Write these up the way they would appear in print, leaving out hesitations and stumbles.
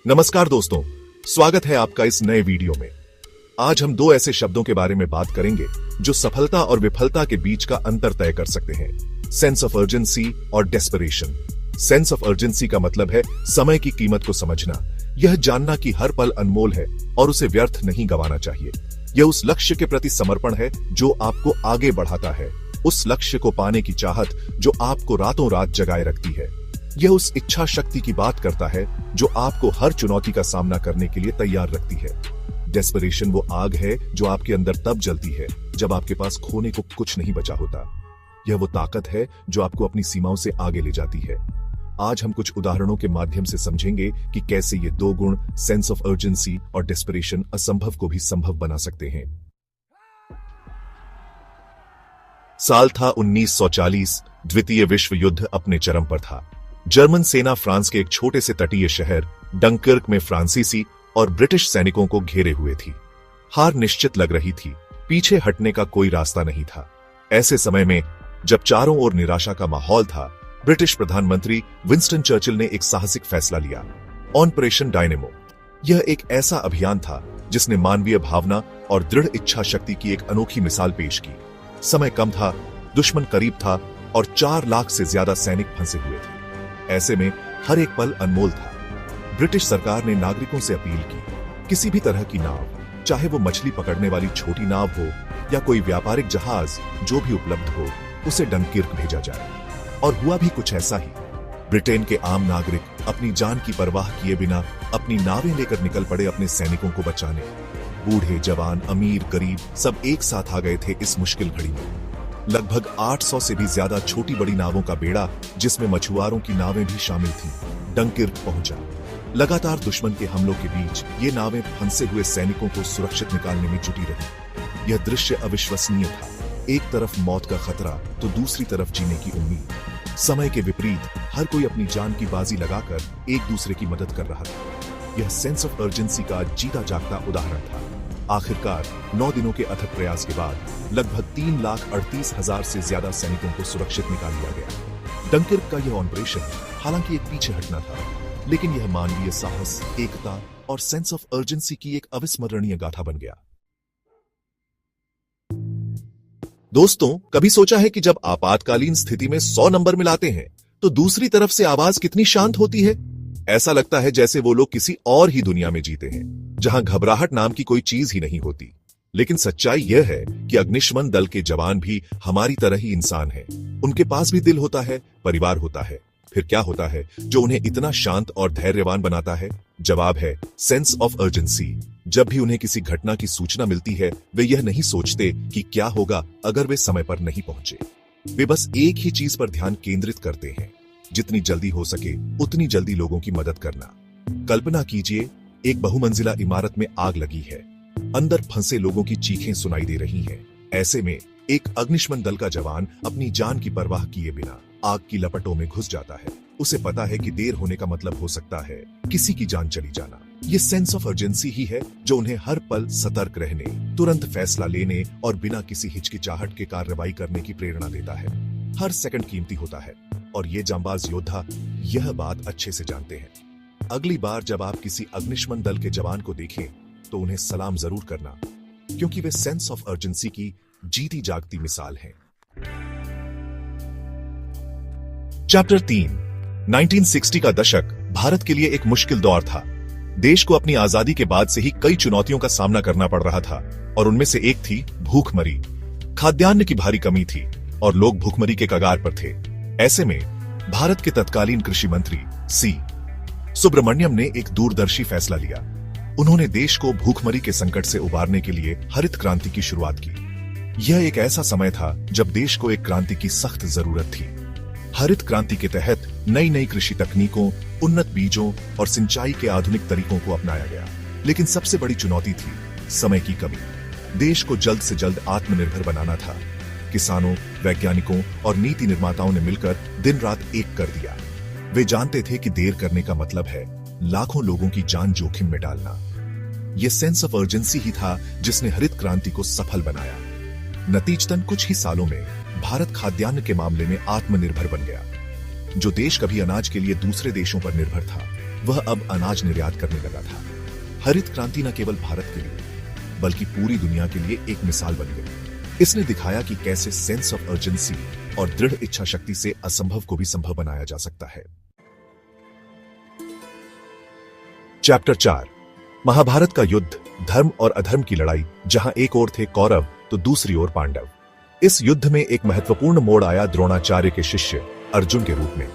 नमस्कार दोस्तों, स्वागत है आपका इस नए वीडियो में। आज हम दो ऐसे शब्दों के बारे में बात करेंगे जो सफलता और विफलता के बीच का अंतर तय कर सकते हैं। सेंस ऑफ अर्जेंसी और डेस्परेशन। सेंस ऑफ अर्जेंसी का मतलब है समय की कीमत को समझना, यह जानना कि हर पल अनमोल है और उसे व्यर्थ नहीं गंवाना चाहिए। यह उस लक्ष्य के प्रति समर्पण है जो आपको आगे बढ़ाता है, उस लक्ष्य को पाने की चाहत जो आपको रातों रात जगाए रखती है। यह उस इच्छा शक्ति की बात करता है जो आपको हर चुनौती का सामना करने के लिए तैयार रखती है। डेस्परेशन वो आग है जो आपके अंदर तब जलती है जब आपके पास खोने को कुछ नहीं बचा होता। यह वो ताकत है जो आपको अपनी सीमाओं से आगे ले जाती है। आज हम कुछ उदाहरणों के माध्यम से समझेंगे कि कैसे ये दो गुण, सेंस ऑफ अर्जेंसी और डेस्परेशन, असंभव को भी संभव बना सकते हैं। साल था 1940। द्वितीय विश्व युद्ध अपने चरम पर था। जर्मन सेना फ्रांस के एक छोटे से तटीय शहर डंकर्क में फ्रांसीसी और ब्रिटिश सैनिकों को घेरे हुए थी। हार निश्चित लग रही थी, पीछे हटने का कोई रास्ता नहीं था। ऐसे समय में जब चारों ओर निराशा का माहौल था, ब्रिटिश प्रधानमंत्री विंस्टन चर्चिल ने एक साहसिक फैसला लिया, ऑपरेशन डायनेमो। यह एक ऐसा अभियान था जिसने मानवीय भावना और दृढ़ इच्छा शक्ति की एक अनोखी मिसाल पेश की। समय कम था, दुश्मन करीब था और 4 लाख से ज्यादा सैनिक फंसे हुए थे। ऐसे में हर एक पल अनमोल था। ब्रिटिश सरकार ने नागरिकों से अपील की, किसी भी तरह की नाव, चाहे वो मछली पकड़ने वाली छोटी नाव हो या कोई व्यापारिक जहाज, जो भी उपलब्ध हो, उसे डंकिर्क भेजा जाए। और हुआ भी कुछ ऐसा ही। ब्रिटेन के आम नागरिक अपनी जान की परवाह किए बिना अपनी नावें लेकर निकल पड़े अपने सैनिकों को बचाने। बूढ़े, जवान, अमीर, गरीब सब एक साथ आ गए थे इस मुश्किल घड़ी में। लगभग 800 से भी ज्यादा छोटी बड़ी नावों का बेड़ा, जिसमें मछुआरों की नावें भी शामिल थीं, डंकिर्क पहुंचा। लगातार दुश्मन के हमलों के बीच ये नावें फंसे हुए सैनिकों को सुरक्षित निकालने में जुटी रही। यह दृश्य अविश्वसनीय था। एक तरफ मौत का खतरा तो दूसरी तरफ जीने की उम्मीद। समय के विपरीत हर कोई अपनी जान की बाजी लगाकर एक दूसरे की मदद कर रहा था। यह सेंस ऑफ अर्जेंसी का जीता जागता उदाहरण था। आखिरकार 9 दिनों के अथक प्रयास के बाद लगभग 3,38,000 से ज्यादा सैनिकों को सुरक्षित निकाल लिया गया। डंकिर्क का यह ऑपरेशन हालांकि एक पीछे हटना था, लेकिन यह मानवीय साहस, एकता और सेंस ऑफ अर्जेंसी की एक अविस्मरणीय गाथा बन गया। दोस्तों, कभी सोचा है कि जब आपातकालीन स्थिति में 100 नंबर मिलाते हैं तो दूसरी तरफ से आवाज कितनी शांत होती है? ऐसा लगता है जैसे वो लोग किसी और ही दुनिया में जीते हैं, जहां घबराहट नाम की कोई चीज ही नहीं होती। लेकिन सच्चाई यह है कि अग्निशमन दल के जवान भी हमारी तरह ही इंसान हैं। उनके पास भी दिल होता है, परिवार होता है। फिर क्या होता है जो उन्हें इतना शांत और धैर्यवान बनाता है? जवाब है सेंस ऑफ अर्जेंसी। जब भी उन्हें किसी घटना की सूचना मिलती है, वे यह नहीं सोचते कि क्या होगा अगर वे समय पर नहीं पहुंचे। वे बस एक ही चीज पर ध्यान केंद्रित करते हैं, जितनी जल्दी हो सके उतनी जल्दी लोगों की मदद करना। कल्पना कीजिए, एक बहुमंजिला इमारत में आग लगी है। अंदर फंसे लोगों की चीखें सुनाई दे रही हैं। ऐसे में एक अग्निशमन दल का जवान अपनी जान की परवाह किए बिना आग की लपटों में घुस जाता है। उसे पता है कि देर होने का मतलब हो सकता है किसी की जान चली जाना। ये सेंस ऑफ अर्जेंसी ही है जो उन्हें हर पल सतर्क रहने, तुरंत फैसला लेने और बिना किसी हिचकिचाहट के कार्रवाई करने की प्रेरणा देता है। हर सेकंड कीमती होता है और ये जांबाज योद्धा यह बात अच्छे से जानते हैं। अगली बार जब आप किसी अग्निशमन दल के जवान को देखें तो उन्हें सलाम जरूर करना, क्योंकि वे सेंस ऑफ अर्जेंसी की जीती जागती मिसाल हैं। चैप्टर 3। 1960 का दशक भारत के लिए एक मुश्किल दौर था। देश को अपनी आजादी के बाद से ही कई चुनौतियों का सामना करना पड़ रहा था और उनमें से एक थी भूखमरी। खाद्यान्न की भारी कमी थी और लोग भूखमरी के कगार पर थे। ऐसे में भारत के तत्कालीन कृषि मंत्री सी सुब्रमण्यम ने एक दूरदर्शी फैसला लिया। उन्होंने देश को भूखमरी के संकट से उबारने के लिए हरित क्रांति की शुरुआत की। यह एक ऐसा समय था जब देश को एक क्रांति की सख्त जरूरत थी। हरित क्रांति के तहत नई नई कृषि तकनीकों, उन्नत बीजों और सिंचाई के आधुनिक तरीकों को अपनाया गया। लेकिन सबसे बड़ी चुनौती थी समय की कमी। देश को जल्द से जल्द आत्मनिर्भर बनाना था। किसानों, वैज्ञानिकों और नीति निर्माताओं ने मिलकर दिन रात एक कर दिया। वे जानते थे कि देर करने का मतलब है लाखों लोगों की जान जोखिम में डालना। यह सेंस ऑफ अर्जेंसी ही था जिसने हरित क्रांति को सफल बनाया। नतीजतन कुछ ही सालों में भारत खाद्यान्न के मामले में आत्मनिर्भर बन गया। जो देश कभी अनाज के लिए दूसरे देशों पर निर्भर था, वह अब अनाज निर्यात करने लगा था। हरित क्रांति न केवल भारत के लिए बल्कि पूरी दुनिया के लिए एक मिसाल बन गई। इसने दिखाया कि कैसे सेंस ऑफ अर्जेंसी और दृढ़ इच्छा शक्ति से असंभव को भी संभव बनाया जा सकता है। चैप्टर 4, महाभारत का युद्ध, धर्म और अधर्म की लड़ाई, जहां एक ओर थे कौरव तो दूसरी ओर पांडव। इस युद्ध में एक महत्वपूर्ण मोड़ आया द्रोणाचार्य के शिष्य अर्जुन के रूप में।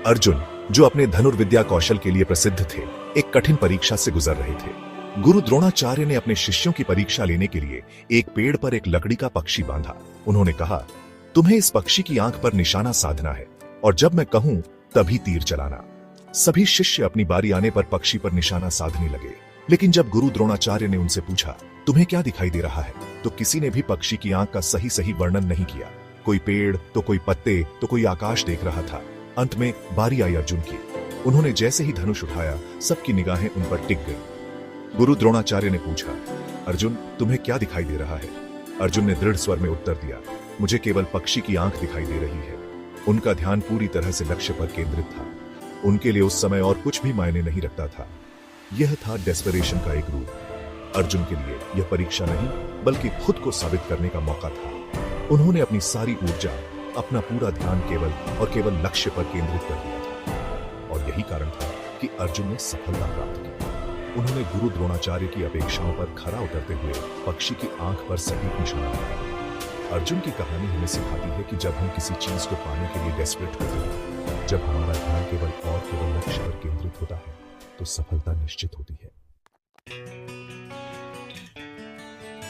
अर्जुन, जो अपने धनुर्विद्या कौशल के लिए प्रसिद्ध थे, एक कठिन परीक्षा से गुजर रहे थे। गुरु द्रोणाचार्य ने अपने शिष्यों की परीक्षा लेने के लिए एक पेड़ पर एक लकड़ी का पक्षी बांधा। उन्होंने कहा, तुम्हें इस पक्षी की आंख पर निशाना साधना है और जब मैं कहूं तभी तीर चलाना। सभी शिष्य अपनी बारी आने पर पक्षी पर निशाना साधने लगे, लेकिन जब गुरु द्रोणाचार्य ने उनसे पूछा, तुम्हें क्या दिखाई दे रहा है, तो किसी ने भी पक्षी की आंख का सही वर्णन नहीं किया। कोई पेड़ तो कोई पत्ते तो कोई आकाश देख रहा था। अंत में बारी आई अर्जुन की। उन्होंने जैसे ही धनुष उठाया, सबकी निगाहें उन पर टिक गई। गुरु द्रोणाचार्य ने पूछा, अर्जुन, तुम्हें क्या दिखाई दे रहा है? अर्जुन ने दृढ़ स्वर में उत्तर दिया, मुझे केवल पक्षी की आंख दिखाई दे रही है। उनका ध्यान पूरी तरह से लक्ष्य पर केंद्रित था। उनके लिए उस समय और कुछ भी मायने नहीं रखता था। यह था डेस्परेशन का एक रूप। अर्जुन के लिए यह परीक्षा नहीं बल्कि खुद को साबित करने का मौका था। उन्होंने अपनी सारी ऊर्जा, अपना पूरा ध्यान केवल लक्ष्य पर केंद्रित कर दिया था। और यही कारण था कि अर्जुन ने सफलता प्राप्त की। उन्होंने गुरु द्रोणाचार्य की अपेक्षाओं पर खरा उतरते हुए पक्षी की आंख पर सटीक निशाना लगाया। अर्जुन की कहानी हमें सिखाती है कि जब हम किसी चीज को पाने के लिए डेस्परेट होते हैं, जब हमारा ध्यान केवल लक्ष्य पर केंद्रित होता है, तो सफलता निश्चित होती है।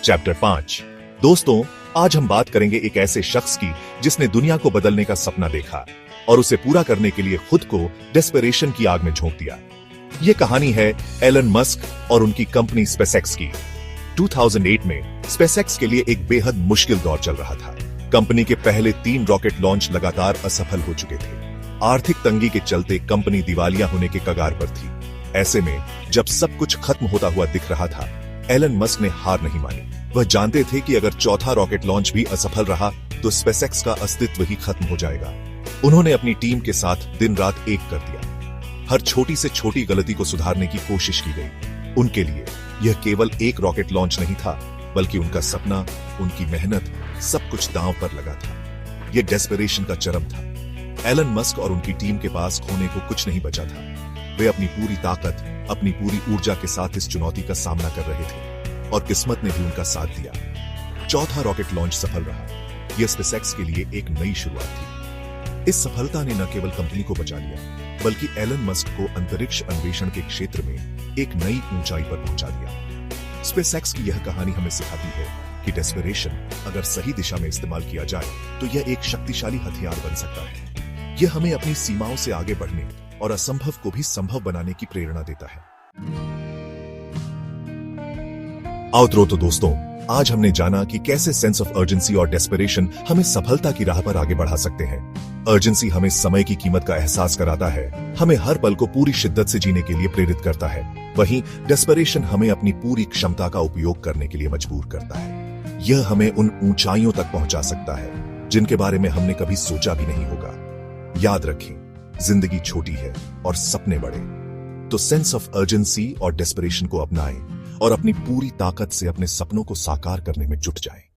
चैप्टर 5, दोस्तों, आज हम बात करेंगे एक ऐसे शख्स की जिसने दुनिया को बदलने का सपना देखा और उसे पूरा करने के लिए खुद को डेस्परेशन की आग में झोंक दिया। यह कहानी है एलन मस्क और उनकी कंपनी स्पेसएक्स की। 2008 में स्पेसएक्स के लिए एक बेहद मुश्किल दौर चल रहा था। कंपनी के पहले 3 रॉकेट लॉन्च लगातार असफल हो चुके थे। आर्थिक तंगी के चलते कंपनी दिवालिया होने के कगार पर थी। ऐसे में जब सब कुछ खत्म होता हुआ दिख रहा था, एलन मस्क ने हार नहीं मानी। वह जानते थे कि अगर चौथा रॉकेट लॉन्च भी असफल रहा तो स्पेसएक्स का अस्तित्व ही खत्म हो जाएगा। उन्होंने अपनी टीम के साथ दिन रात एक कर दिया। हर छोटी से छोटी गलती को सुधारने की कोशिश की गई। उनके लिए यह केवल एक रॉकेट लॉन्च नहीं था, बल्कि उनका सपना, उनकी मेहनत, सब कुछ दांव पर लगा था। यह डेस्परेशन का चरम था। एलन मस्क और उनकी टीम के पास खोने को कुछ नहीं बचा था। वे अपनी पूरी ताकत, अपनी पूरी ऊर्जा के साथ इस चुनौती का सामना कर रहे थे और किस्मत ने भी उनका साथ दिया। चौथा रॉकेट लॉन्च सफल रहा। यह स्पेसएक्स के लिए एक नई शुरुआत थी। इस सफलता ने न केवल कंपनी को बचा लिया, बल्कि एलन मस्क को अंतरिक्ष अन्वेषण के क्षेत्र में एक नई ऊंचाई पर पहुंचा दिया। स्पेसएक्स की यह कहानी हमें सिखाती है कि डेस्परेशन अगर सही दिशा में इस्तेमाल किया जाए तो यह एक शक्तिशाली हथियार बन सकता है। यह हमें अपनी सीमाओं से आगे बढ़ने और असंभव को भी संभव बनाने की प्रेरणा देता है। तो दोस्तों, आज हमने जाना कि कैसे सेंस ऑफ अर्जेंसी और डेस्परेशन हमें सफलता की राह पर आगे बढ़ा सकते हैं। अर्जेंसी हमें समय की कीमत का एहसास कराता है, हमें हर पल को पूरी शिद्दत से जीने के लिए प्रेरित करता है। वहीं डेस्परेशन हमें अपनी पूरी क्षमता का उपयोग करने के लिए मजबूर करता है। यह हमें उन ऊंचाइयों तक पहुंचा सकता है जिनके बारे में हमने कभी सोचा भी नहीं होगा। याद रखें, जिंदगी छोटी है और सपने बड़े। तो सेंस ऑफ अर्जेंसी और डेस्परेशन को अपनाएं और अपनी पूरी ताकत से अपने सपनों को साकार करने में जुट जाएं।